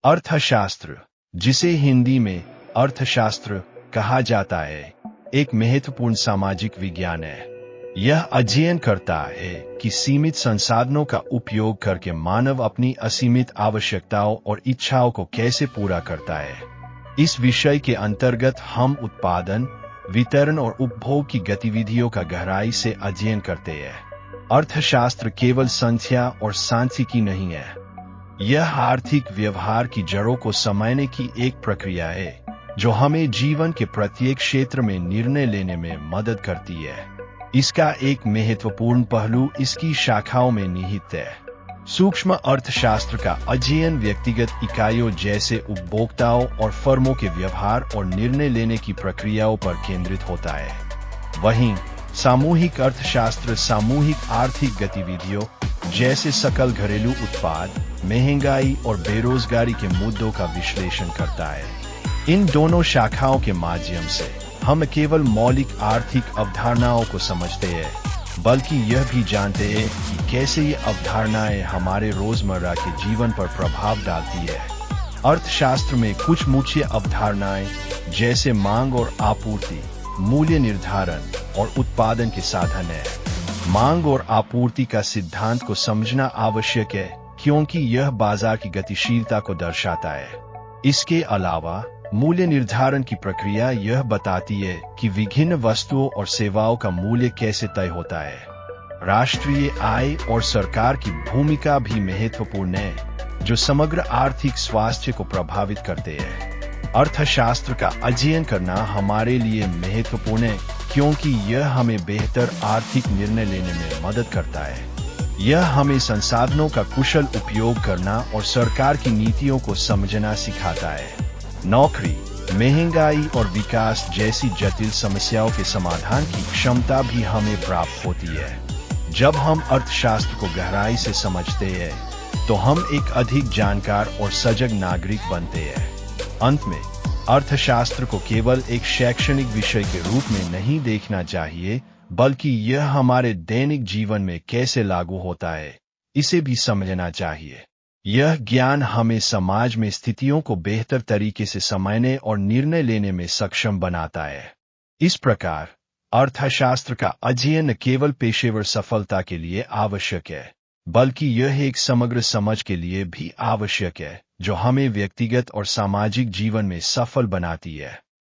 अर्थशास्त्र, जिसे हिंदी में अर्थशास्त्र कहा जाता है, एक महत्वपूर्ण सामाजिक विज्ञान है। यह अध्ययन करता है कि सीमित संसाधनों का उपयोग करके मानव अपनी असीमित आवश्यकताओं और इच्छाओं को कैसे पूरा करता है। इस विषय के अंतर्गत हम उत्पादन, वितरण और उपभोग की गतिविधियों का गहराई से अध्ययन करते हैं। अर्थशास्त्र केवल संख्या और सांख्यिकी नहीं है। यह आर्थिक व्यवहार की जड़ों को समझने की एक प्रक्रिया है जो हमें जीवन के प्रत्येक क्षेत्र में निर्णय लेने में मदद करती है। इसका एक महत्वपूर्ण पहलू इसकी शाखाओं में निहित है। सूक्ष्म अर्थशास्त्र का अध्ययन व्यक्तिगत इकाइयों जैसे उपभोक्ताओं और फर्मों के व्यवहार और निर्णय लेने की प्रक्रियाओं पर केंद्रित होता है। वहीं सामूहिक अर्थशास्त्र सामूहिक आर्थिक गतिविधियों जैसे सकल घरेलू उत्पाद, महंगाई और बेरोजगारी के मुद्दों का विश्लेषण करता है। इन दोनों शाखाओं के माध्यम से हम केवल मौलिक आर्थिक अवधारणाओं को समझते हैं, बल्कि यह भी जानते हैं कि कैसे ये अवधारणाएं हमारे रोजमर्रा के जीवन पर प्रभाव डालती है। अर्थशास्त्र में कुछ मुख्य अवधारणाएं जैसे मांग और आपूर्ति, मूल्य निर्धारण और उत्पादन के साधन है। मांग और आपूर्ति का सिद्धांत को समझना आवश्यक है क्योंकि यह बाजार की गतिशीलता को दर्शाता है। इसके अलावा मूल्य निर्धारण की प्रक्रिया यह बताती है कि विभिन्न वस्तुओं और सेवाओं का मूल्य कैसे तय होता है। राष्ट्रीय आय और सरकार की भूमिका भी महत्वपूर्ण है, जो समग्र आर्थिक स्वास्थ्य को प्रभावित करते हैं। अर्थशास्त्र का अध्ययन करना हमारे लिए महत्वपूर्ण है क्योंकि यह हमें बेहतर आर्थिक निर्णय लेने में मदद करता है। यह हमें संसाधनों का कुशल उपयोग करना और सरकार की नीतियों को समझना सिखाता है। नौकरी, महंगाई और विकास जैसी जटिल समस्याओं के समाधान की क्षमता भी हमें प्राप्त होती है। जब हम अर्थशास्त्र को गहराई से समझते हैं, तो हम एक अधिक जानकार और सजग नागरिक बनते हैं। अंत में, अर्थशास्त्र को केवल एक शैक्षणिक विषय के रूप में नहीं देखना चाहिए, बल्कि यह हमारे दैनिक जीवन में कैसे लागू होता है, इसे भी समझना चाहिए। यह ज्ञान हमें समाज में स्थितियों को बेहतर तरीके से समझने और निर्णय लेने में सक्षम बनाता है। इस प्रकार, अर्थशास्त्र का अध्ययन न केवल पेशेवर सफलता के लिए आवश्यक है, बल्कि यह एक समग्र समझ के लिए भी आवश्यक है, जो हमें व्यक्तिगत और सामाजिक जीवन में सफल बनाती है।